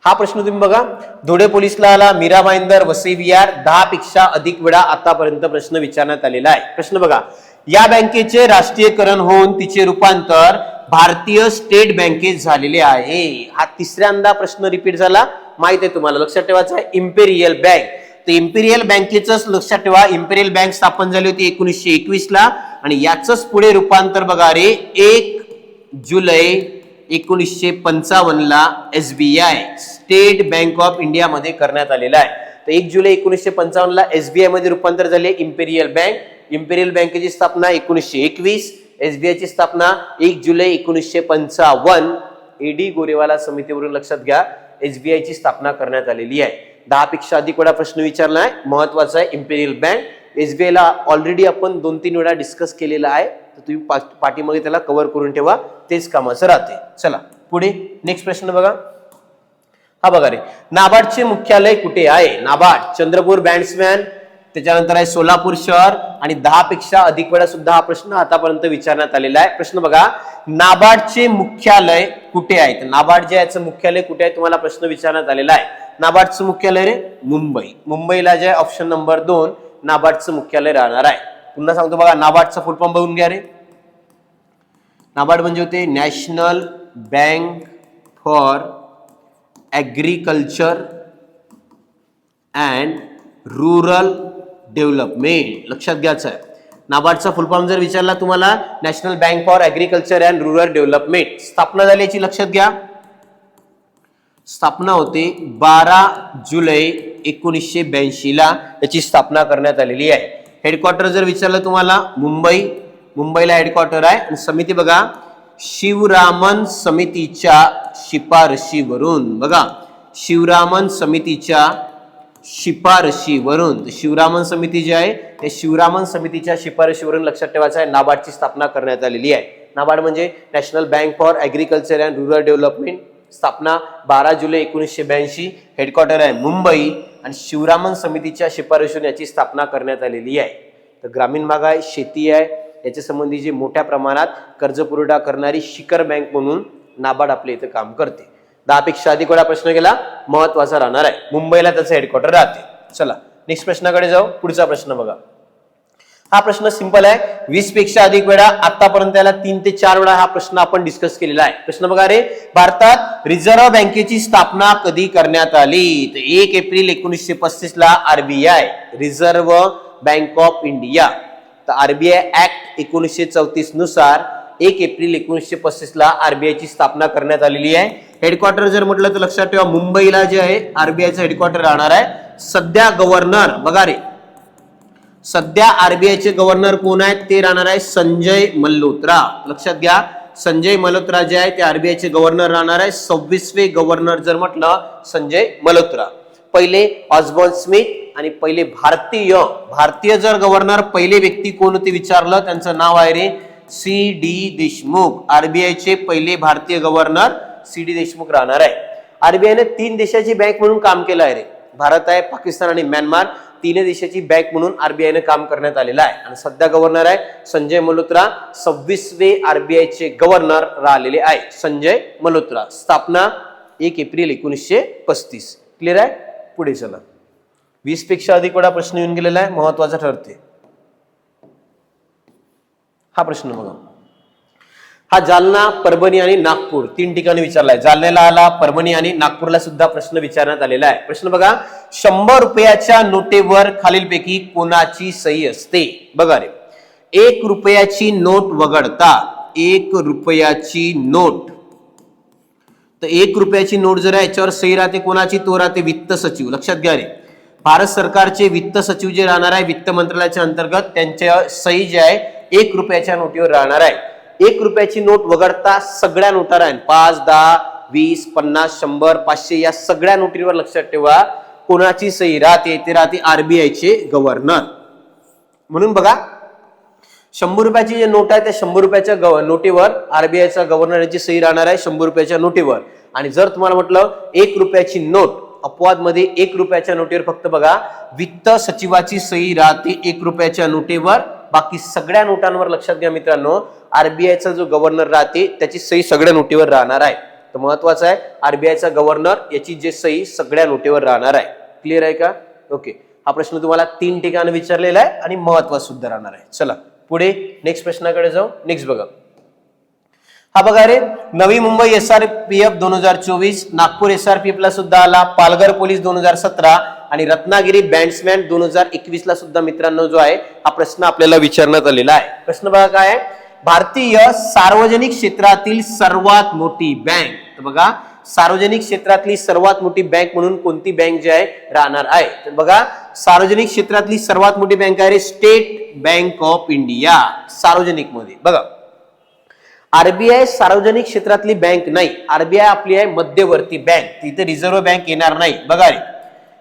Speaker 1: हा प्रश्न तुम्ही बघा धुळे पोलीसला आला. मीरा भाईंदर, वसई विहार 10 पेक्षा अधिक वेळा आतापर्यंत प्रश्न विचारण्यात आलेला आहे. प्रश्न बघा, या बँकेचे राष्ट्रीयकरण होऊन तिचे रूपांतर भारतीय स्टेट बँकेत झालेले आहे. हा तिसऱ्यांदा प्रश्न रिपीट झाला, माहित आहे तुम्हाला, लक्षात ठेवायचा आहे. इम्पेरियल बँक, तर इम्पेरियल बँकेच लक्षात ठेवा, इम्पेरियल बँक स्थापन झाली होती 1921 ला आणि याच पुढे रूपांतर बघा रे 1 जुलै 1955 ला SBI state bank of India मध्ये करण्यात आलेला आहे. तर 1 जुलै 1955 ला एसबीआय मध्ये रूपांतर झाले इम्पेरियल बँक. इम्पेरियल बँकेची स्थापना 1921, एसबीआय ची स्थापना 1 जुलै 1955. एडी गोरेवाला समितीवरून लक्षात घ्या एसबीआय ची स्थापना करण्यात आलेली आहे. 10 पेक्षा अधिक वेळा प्रश्न विचारलाय, महत्वाचा आहे. इम्पेरियल बँक एसबीआय ला ऑलरेडी आपण 2-3 वेळा डिस्कस केलेला आहे, तर तुम्ही पाठीमागे त्याला कव्हर करून ठेवा, तेच कामाचं राहते. चला पुढे नेक्स्ट प्रश्न बघा. हा बघा रे, नाबार्डचे मुख्यालय कुठे आहे? नाबार्ड चंद्रपूर बॅट्समॅन, त्याच्यानंतर आहे सोलापूर शहर आणि 10 पेक्षा अधिक वेळा सुद्धा हा प्रश्न आतापर्यंत विचारण्यात आलेला आहे. प्रश्न बघा, नाबार्डचे मुख्यालय कुठे आहे? तर नाबार्ड जे याचं मुख्यालय कुठे आहे तुम्हाला प्रश्न विचारण्यात आलेला आहे. नाबार्डचं मुख्यालय रे मुंबई. मुंबईला जे आहे ऑप्शन नंबर 2 नाबार्डचं मुख्यालय राहणार आहे. पुन्हा सांगतो बघा, नाबार्डचं फुल फॉर्म बघून घ्या रे. नाबार्ड म्हणजे होते national bank for agriculture and rural development. लक्षात घ्यायचं आहे. नाबार्डचा फुल फॉर्म जर विचारला तुम्हाला, national bank for agriculture and rural development. स्थापना झाली याची लक्षात घ्या. स्थापना होते 12 जुलै 1982 ला याची स्थापना करण्यात आलेली आहे. हेडक्वार्टर जर विचारलं तुम्हाला, मुंबईला हेडक्वार्टर आहे. आणि समिती बघा, शिवरामन समितीच्या शिफारशीवरून. बघा, शिवरामन समितीच्या शिफारशीवरून. शिवरामन समिती जी आहे त्या शिवरामन समितीच्या शिफारशीवरून लक्षात ठेवायचं आहे नाबार्डची स्थापना करण्यात आलेली आहे. नाबार्ड म्हणजे national bank for agriculture and rural development. स्थापना 12 जुलै 1982. हेडक्वार्टर आहे मुंबई आणि शिवरामन समितीच्या शिफारशीवरून याची स्थापना करण्यात आलेली आहे. तर ग्रामीण भाग आहे, शेती आहे, याच्या संबंधी जे मोठ्या प्रमाणात कर्ज पुरवठा करणारी शिखर बँक म्हणून नाबार्ड आपल्या इथे काम करते. 10 पेक्षा अधिक वेळा प्रश्न केला, महत्वाचा राहणार आहे. मुंबईला त्याचं हेडक्वार्टर राहते. चला नेक्स्ट प्रश्नाकडे जाऊ. पुढचा प्रश्न बघा. हा प्रश्न सिंपल आहे. 20 पेक्षा अधिक वेळा आतापर्यंत याला 3 ते 4 वेळा हा प्रश्न आपण डिस्कस केलेला आहे. प्रश्न बघा रे, भारतात रिझर्व्ह बँकेची स्थापना कधी करण्यात आली? तर 1 एप्रिल 1935 ला RBI, reserve bank of India. तर आरबीआय ऍक्ट 1934 नुसार 1 एप्रिल 1935 ला आरबीआय ची स्थापना करण्यात आलेली आहे. हेडक्वार्टर जर म्हटलं तर लक्षात ठेवा, मुंबईला जे आहे आरबीआयचं हेडक्वार्टर राहणार आहे. सध्या गव्हर्नर बघा रे, सध्या आरबीआयचे गव्हर्नर कोण आहेत? ते राहणार आहे संजय मल्होत्रा. लक्षात घ्या, संजय मल्होत्रा जे आहे ते आरबीआयचे गव्हर्नर राहणार आहे. 26वे गव्हर्नर जर म्हटलं संजय मल्होत्रा. पहिले ऑस्बॉर्न स्मिथ आणि पहिले भारतीय जर गव्हर्नर पहिले व्यक्ती कोण होते विचारलं, त्यांचं नाव आहे रे सी.डी. देशमुख. आरबीआयचे पहिले भारतीय गव्हर्नर सी.डी. देशमुख राहणार आहे. आरबीआयने 3 देशाची बँक म्हणून काम केलं आहे रे. भारत आहे, पाकिस्तान आणि म्यानमार. 3 देशाची बँक म्हणून आरबीआयने काम करण्यात आलेलं आहे. आणि सध्या गव्हर्नर आहे संजय मल्होत्रा. 26वे आरबीआयचे गव्हर्नर राहिलेले आहे संजय मल्होत्रा. स्थापना 1 एप्रिल 1935. क्लिअर आहे? पुढे चला. 20 पेक्षा अधिक वेळा प्रश्न येऊन गेलेला आहे, महत्वाचा ठरते. हा प्रश्न बघा. हा जालना, परभणी आणि नागपूर 3 ठिकाणी विचारलाय. जालन्याला आला, परभणी आणि नागपूरला सुद्धा प्रश्न विचारण्यात आलेला आहे. प्रश्न बघा, 100 रुपयाच्या नोटेवर खालीलपैकी कोणाची सही असते? बघा रे, 1 रुपयाची नोट वगळता 1 रुपयाची नोट, तर 1 रुपयाची नोट जर आहे याच्यावर सही राहते कोणाची? तो राहते वित्त सचिव. लक्षात घ्या रे, भारत सरकारचे वित्त सचिव जे राहणार आहे वित्त मंत्रालयाच्या अंतर्गत, त्यांच्या सही जे आहे 1 रुपयाच्या नोटीवर राहणार आहे. 1 रुपयाची नोट वगळता सगळ्या नोटा राहील, 5, 10, 20, 50, 100, 500 या सगळ्या नोटीवर लक्षात ठेवा कोणाची सही राहते? ते राहते आरबीआयचे गव्हर्नर. म्हणून बघा, 100 रुपयाची जे नोट आहे त्या 100 रुपयाच्या नोटीवर आरबीआयचा गव्हर्नर यांची सही राहणार आहे 100 रुपयाच्या नोटीवर. आणि जर तुम्हाला म्हटलं 1 रुपयाची नोट, अपवाद मध्ये 1 रुपयाच्या नोटीवर फक्त बघा वित्त सचिवाची सही राहते 1 रुपयाच्या नोटीवर. बाकी सगळ्या नोटांवर लक्षात घ्या मित्रांनो, आरबीआयचा जो गव्हर्नर राहते त्याची सही सगळ्या नोटीवर राहणार आहे. तर महत्वाचं आहे, आरबीआयचा गव्हर्नर याची जे सही सगळ्या नोटीवर राहणार आहे. क्लिअर आहे का? ओके. हा प्रश्न तुम्हाला 3 ठिकाणी विचारलेला आहे आणि महत्वाचा सुद्धा राहणार आहे. चला पुढे नेक्स्ट प्रश्नाकडे जाऊ. नेक्स्ट बघा. हा बघा रे, नवी मुंबई एसआरपीएफ 2024, नागपूर एसआरपीएफ ला सुद्धा आला, पालघर पोलीस 2017 आणि रत्नागिरी बँड्समॅन 2021 ला सुद्धा मित्रांनो जो आहे हा प्रश्न आपल्याला विचारण्यात आलेला आहे. प्रश्न बघा काय आहे, भारतीय सार्वजनिक क्षेत्रातील सर्वात मोठी बँक. तर बघा, सार्वजनिक क्षेत्रातली सर्वात मोठी बँक म्हणून कोणती बँक जी आहे राहणार आहे? तर बघा, सार्वजनिक क्षेत्रातली सर्वात मोठी बँक आहे स्टेट बँक ऑफ इंडिया. सार्वजनिक मध्ये बघा, आरबीआय सार्वजनिक क्षेत्रातली बँक नाही, आरबीआय आपली आहे मध्यवर्ती बँक. तिथे रिझर्व्ह बँक येणार नाही. बघा रे,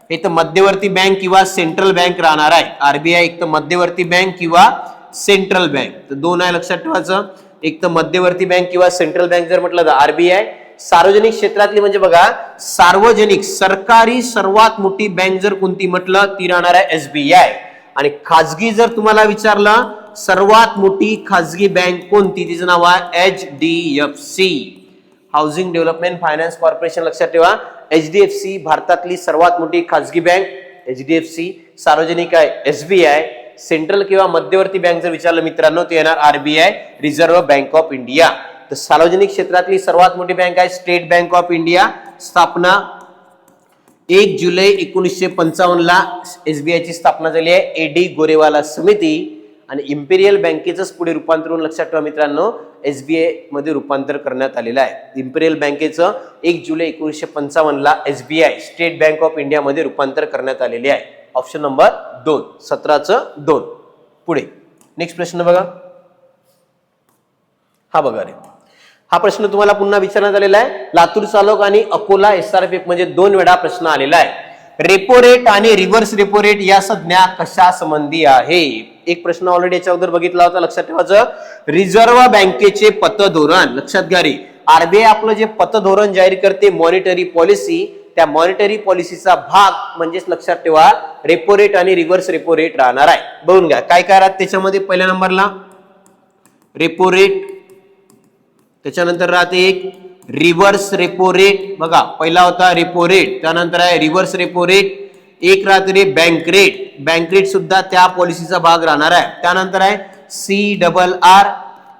Speaker 1: हे तर मध्यवर्ती बँक किंवा सेंट्रल बँक राहणार आहे. आरबीआय एक तर मध्यवर्ती बँक किंवा सेंट्रल बँक, तर 2 आहे लक्षात ठेवायचं. एक तर मध्यवर्ती बँक किंवा सेंट्रल बँक जर म्हटलं तर आरबीआय. सार्वजनिक क्षेत्रातली म्हणजे बघा, सार्वजनिक सरकारी सर्वात मोठी बँक जर कोणती म्हटलं ती राहणार आहे एसबीआय. आणि खाजगी जर तुम्हाला विचारलं सर्वात मोठी खाजगी बँक कोणती, तिचं नाव आहे HDFC. Housing development finance corporation लक्षात ठेवा. HDFC भारतातली सर्वात मोठी खासगी बँक HDFC, सार्वजनिक आहे SBI, सेंट्रल किंवा मध्यवर्ती बँक जर विचारलं मित्रांनो ते येणार RBI, reserve bank of India. तर सार्वजनिक क्षेत्रातली सर्वात मोठी बँक आहे स्टेट बँक ऑफ इंडिया. स्थापना 1 जुलै 1955 ला SBI ची स्थापना झाली आहे. AD गोरेवाला समिती. आणि इम्पेरियल बँकेचंच पुढे रूपांतर होऊन लक्षात ठेवा मित्रांनो SBI मध्ये रूपांतर करण्यात आलेलं आहे. इम्पेरियल बँकेचं 1 जुलै 1955 ला SBI state bank of India मध्ये रूपांतर करण्यात आलेले आहे. Option number 2, 17चं 2. पुढे नेक्स्ट प्रश्न बघा. हा बघा रे, हा प्रश्न तुम्हाला पुन्हा विचारण्यात आलेला आहे. लातूर चालक आणि अकोला SRPF म्हणजे 2 वेळा प्रश्न आलेला आहे. रेपो रेट आणि रिव्हर्स रेपो रेट या संज्ञा कशा संबंधी आहे. एक प्रश्न ऑलरेडी याच्या अगोदर बघितला होता, लक्षात ठेवायचं. रिझर्व्ह बँकेचे पतधोरण, लक्षात घ्या रे. RBI आपलं जे पतधोरण जाहीर करते मॉनिटरी पॉलिसी, त्या मॉनिटरी पॉलिसीचा भाग म्हणजेच लक्षात ठेवा रेपो रेट आणि रिव्हर्स रेपो रेट राहणार आहे. बघून घ्या काय काय राहत त्याच्यामध्ये. पहिल्या नंबरला रेपो रेट, त्याच्यानंतर राहते एक रिव्हर्स रेपो रेट. बघा पहिला होता रेपो रेट, त्यानंतर आहे रिव्हर्स रेपो रेट. एक राहते रे बँक रेट, बँक रेट सुद्धा त्या पॉलिसीचा भाग राहणार आहे. त्यानंतर आहे CRR,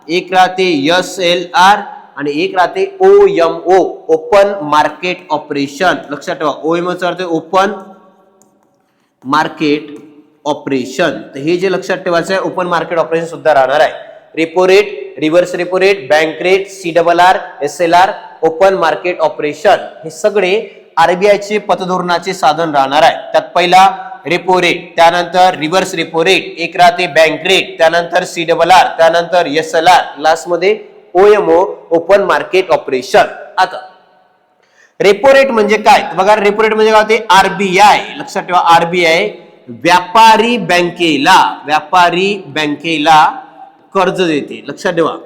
Speaker 1: एक राहते SLR आणि एक राहते OMO, ओपन मार्केट ऑपरेशन. लक्षात ठेवा OMO चा अर्थ ओपन मार्केट ऑपरेशन. तर हे जे लक्षात ठेवायचं आहे ओपन मार्केट ऑपरेशन सुद्धा राहणार आहे. Repo rate, reverse repo rate, bank rate, CRR, SLR, open market operation हे सगळे RBI चे पतधोरणाचे साधन राहणार आहे. त्यात पहिला रेपो रेट, त्यानंतर रिव्हर्स रेपो रेट, एक राहते बँक रेट, त्यानंतर CRR, त्यानंतर SLR, लास्ट मध्ये OMO, ओपन मार्केट ऑपरेशन. आता रेपो रेट म्हणजे काय बघा. रेपो रेट म्हणजे काय होते RBI, लक्षात ठेवा RBI व्यापारी बँकेला कर्ज देते. लक्षात ठेवा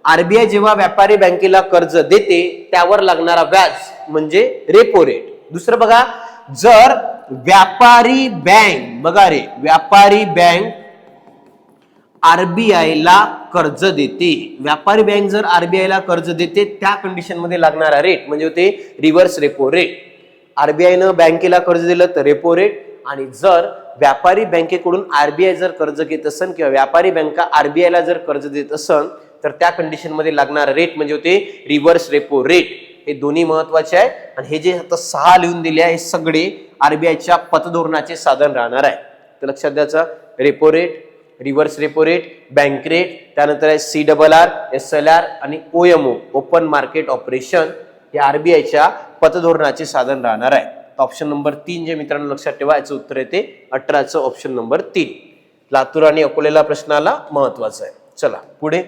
Speaker 1: RBI जेव्हा व्यापारी बँकेला कर्ज देते त्यावर लागणारा व्याज म्हणजे रेपो रेट. दुसरं बघा, जर व्यापारी बँक, बघा रे, व्यापारी बँक RBI ला कर्ज देते, व्यापारी बँक जर RBI ला कर्ज देते त्या कंडिशन मध्ये लागणारा रेट म्हणजे होते रिव्हर्स रेपो रेट. RBI न बँकेला कर्ज दिलं तर रेपो रेट, आणि जर व्यापारी बँकेकडून RBI जर कर्ज घेत असेल किंवा व्यापारी बँका RBI ला जर कर्ज देत असेल तर त्या कंडिशन मध्ये लागणारा रेट म्हणजे होते रिव्हर्स रेपो रेट. हे दोन्ही महत्वाचे आहे. आणि हे जे आता 6 लिहून दिले आहे हे सगळे RBI च्या पतधोरणाचे साधन राहणार आहे. तर लक्षात द्यायचं repo rate, reverse repo rate, bank rate, त्यानंतर आहे CRR, SLR आणि OMO, ओपन मार्केट ऑपरेशन हे RBI च्या पतधोरणाचे साधन राहणार आहे. ऑप्शन नंबर 3 जे मित्रांनो लक्षात ठेवा याचं उत्तर येते 18चं ऑप्शन नंबर 3. लातूर आणि अकोलेला प्रश्नाला महत्वाचा आहे. चला पुढे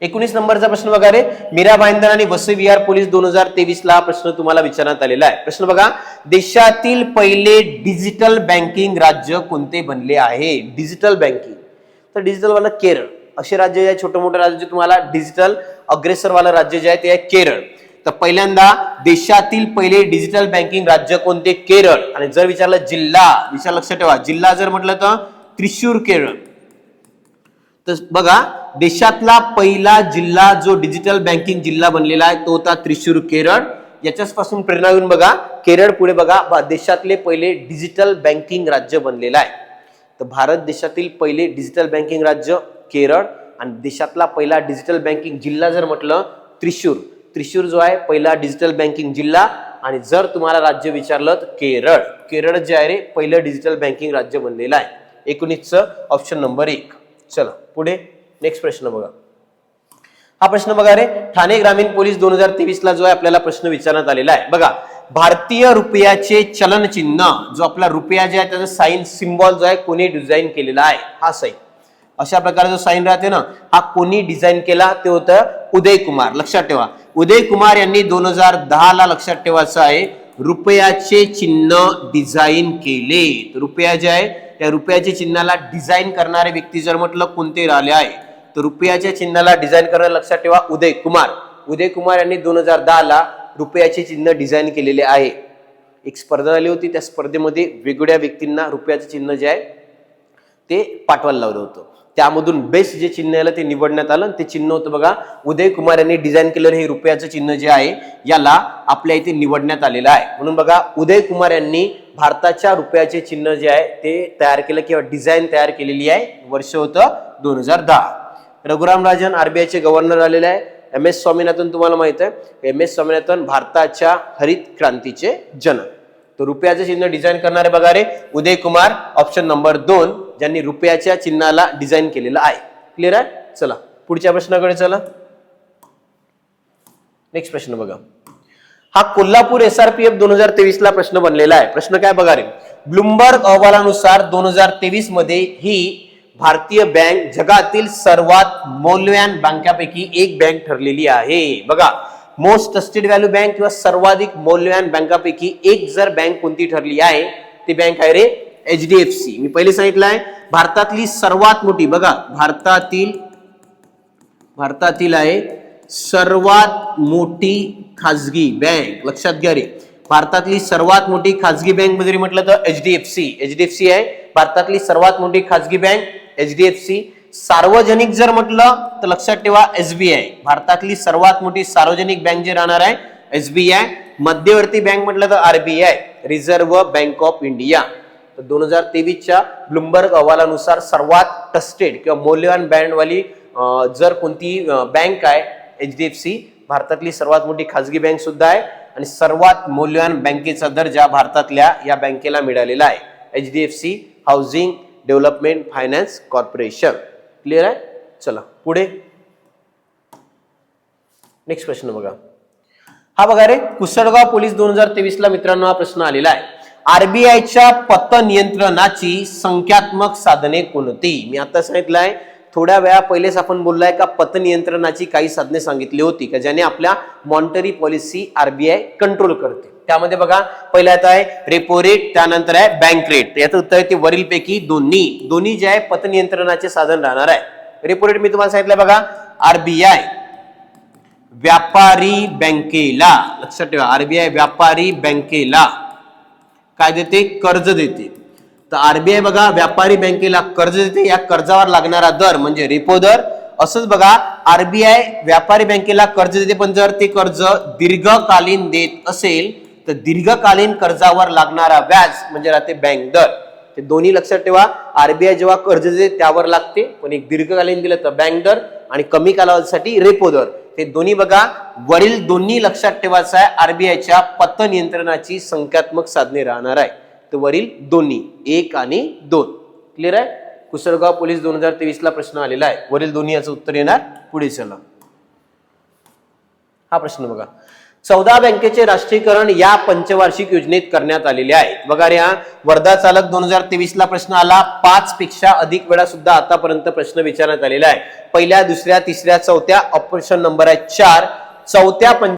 Speaker 1: 19 नंबरचा प्रश्न बघा रे. मीरा भाईंदर आणि वसई विहार पोलीस 2023 ला प्रश्न तुम्हाला विचारण्यात आलेला आहे. प्रश्न बघा, देशातील पहिले डिजिटल बँकिंग राज्य कोणते बनले आहे. डिजिटल बँकिंग, तर डिजिटल वाला केरळ. असे राज्य जे छोटे मोठे राज्य तुम्हाला डिजिटल अग्रेसर वाला राज्य जे आहे ते आहे केरळ. तर पहिल्यांदा देशातील पहिले डिजिटल बँकिंग राज्य कोणते, केरळ. आणि जर विचारलं जिल्हा, विचार लक्षात ठेवा जिल्हा जर म्हटलं तर त्रिशूर केरळ. तर बघा देशातला पहिला जिल्हा जो डिजिटल बँकिंग जिल्हा बनलेला आहे तो होता त्रिशूर केरळ. याच्याच पासून प्रेरणा घेऊन बघा केरळ पुढे बघा देशातले पहिले डिजिटल बँकिंग राज्य बनलेलं आहे. तर भारत देशातील पहिले डिजिटल बँकिंग राज्य केरळ आणि देशातला पहिला डिजिटल बँकिंग जिल्हा जर म्हटलं त्रिशूर. त्रिशूर जो आहे पहिला डिजिटल बँकिंग जिल्हा. आणि जर तुम्हाला राज्य विचारलं तर केरळ. केरळ जे आहे रे पहिलं डिजिटल बँकिंग राज्य बनलेलं आहे. 19चं ऑप्शन नंबर 1. चला पुढे नेक्स्ट प्रश्न बघा. हा प्रश्न बघा रे, ठाणे ग्रामीण पोलीस 2023 ला जो आहे आपल्याला प्रश्न विचारण्यात आलेला आहे. बघा भारतीय रुपयाचे चलन चिन्ह जो आपला रुपया जे आहे त्याचा साइन सिम्बॉल जो आहे कोणी डिझाईन केलेला आहे. हा साइन अशा प्रकारे जो साइन राहते ना हा कोणी डिझाईन केला ते होतं उदय कुमार. लक्षात ठेवा उदय कुमार यांनी 2010 ला लक्षात ठेवायचं आहे रुपयाचे चिन्ह डिझाईन केले. रुपया जे आहे त्या रुपयाच्या चिन्हाला डिझाईन करणारे व्यक्ती जर म्हटलं कोणते राहिले आहे तर रुपयाच्या चिन्हाला डिझाईन करणारे लक्षात ठेवा उदय कुमार. उदय कुमार यांनी 2010 ला रुपयाचे चिन्ह डिझाईन केलेले आहे. एक स्पर्धा झाली होती त्या स्पर्धेमध्ये वेगवेगळ्या व्यक्तींना रुपयाचे चिन्ह जे आहे ते पाठवायला लावलं होतं. त्यामधून बेस्ट जे चिन्ह आलं ते निवडण्यात आलं. ते चिन्ह होतं बघा, उदय कुमार यांनी डिझाईन केलेलं हे रुपयाचं चिन्ह जे आहे याला आपल्या इथे निवडण्यात आलेलं आहे. म्हणून बघा, उदय कुमार यांनी भारताच्या रुपयाचे चिन्ह जे आहे ते तयार केलं किंवा डिझाईन तयार केलेली आहे. वर्ष होतं 2010. रघुराम राजन आरबीआयचे गव्हर्नर आलेले आहे. एम एस स्वामीनाथन तुम्हाला माहित आहे, एम एस स्वामीनाथन भारताच्या हरित क्रांतीचे जनक. तर रुपयाचे चिन्ह डिझाईन करणारे बघा रे उदय कुमार, ऑप्शन नंबर 2, ज्यांनी रुपयाच्या चिन्हाला डिझाईन केलेलं आहे. क्लिअर आहे. चला पुढच्या प्रश्नाकडे चला. नेक्स्ट प्रश्न बघा, हा कोल्हापूर SRPF 2023 ला प्रश्न बनलेला आहे. प्रश्न काय बघा रे, ब्लूमबर्ग अहवालानुसार 2023 मध्ये ही भारतीय बँक जगातील सर्वात मौल्यवान बँकांपैकी एक बँक ठरलेली आहे. बघा, मोस्ट ट्रस्टेड व्हॅल्यू बँक किंवा सर्वाधिक मौल्यवान बँकांपैकी एक जर बँक कोणती ठरली आहे ती बँक आहे रे HDFC. मी पहिले सांगितलं आहे भारतातली सर्वात मोठी, बघा भारतातील आहे सर्वात मोठी खाजगी बँक. लक्षात घ्या रे, भारतातली सर्वात मोठी खाजगी बँक जरी म्हटलं तर HDFC आहे भारतातली सर्वात मोठी खाजगी बँक HDFC. सार्वजनिक जर म्हटलं तर लक्षात ठेवा SBI, भारतातली सर्वात मोठी सार्वजनिक बँक जे राहणार आहे SBI. मध्यवर्ती बँक म्हटलं तर RBI, reserve bank of India. तर 2023च्या ब्लूमबर्ग अहवालानुसार सर्वात ट्रस्टेड किंवा मौल्यवान बँडवाली जर कोणती बँक आहे HDFC, भारतातली सर्वात मोठी खाजगी बँक सुद्धा आहे आणि सर्वात मौल्यवान बँकेचा दर्जा भारतातल्या या बँकेला मिळालेला आहे, HDFC housing development finance corporation. Clear आहे. चला पुढे नेक्स्ट प्रश्न बघा, हा बघा रे कुसळगाव पोलीस 2023 ला मित्रांनो हा प्रश्न आलेला आहे. आरबीआयच्या पतनियंत्रणाची संख्यात्मक साधने कोणती? मी आता सांगितलं आहे, थोड्या वेळा पहिलेच आपण बोललाय का पतनियंत्रणाची काही साधने सांगितली होती का ज्याने आपल्या मॉनिटरी पॉलिसी आरबीआय कंट्रोल करते. त्यामध्ये बघा, पहिला येत आहे रेपो रेट, त्यानंतर आहे बँक रेट. याचं उत्तर आहे ते वरीलपैकी दोन्ही जे आहे पतनियंत्रणाचे साधन राहणार आहे. रेपो रेट मी तुम्हाला सांगितलं बघा, आरबीआय व्यापारी बँकेला, लक्षात ठेवा आरबीआय व्यापारी बँकेला काय देते? कर्ज देते. तर आरबीआय बघा व्यापारी बँकेला कर्ज देते, या कर्जावर लागणारा दर म्हणजे रेपो दर. असंच बघा, आरबीआय व्यापारी बँकेला कर्ज देते, पण जर ते कर्ज दीर्घकालीन देत असेल तर दीर्घकालीन कर्जावर लागणारा व्याज म्हणजे राहते बँक दर. ते दोन्ही लक्षात ठेवा, आरबीआय जेव्हा कर्ज देते त्यावर लागते, पण एक दीर्घकालीन दिलं तर बँक दर आणि कमी कालावधीसाठी रेपो दर. हे दोन्ही बघा, वरील दोन्ही लक्षात ठेवायचं आहे. आरबीआयच्या पतनियंत्रणाची संख्यात्मक साधने राहणार आहे. तर वरील दोन्ही 1 आणि 2. क्लिअर आहे. कुसळगाव पोलीस 2023 ला प्रश्न आलेला आहे. वरील दोन्ही याचं उत्तर येणार. पुढे चला, हा प्रश्न बघा, 14 बँकेचे राष्ट्रीयकरण या पंचवार्षिक योजनेत करण्यात आलेले आहे. बघा रे, हा वर्धा चालक 2023 ला प्रश्न आला. 5 पेक्षा अधिक वेळा सुद्धा आतापर्यंत प्रश्न विचारण्यात आलेला आहे. पहिल्या, दुसऱ्या, तिसऱ्या, चौथ्या, ऑप्शन नंबर आहे 4. चौथ्या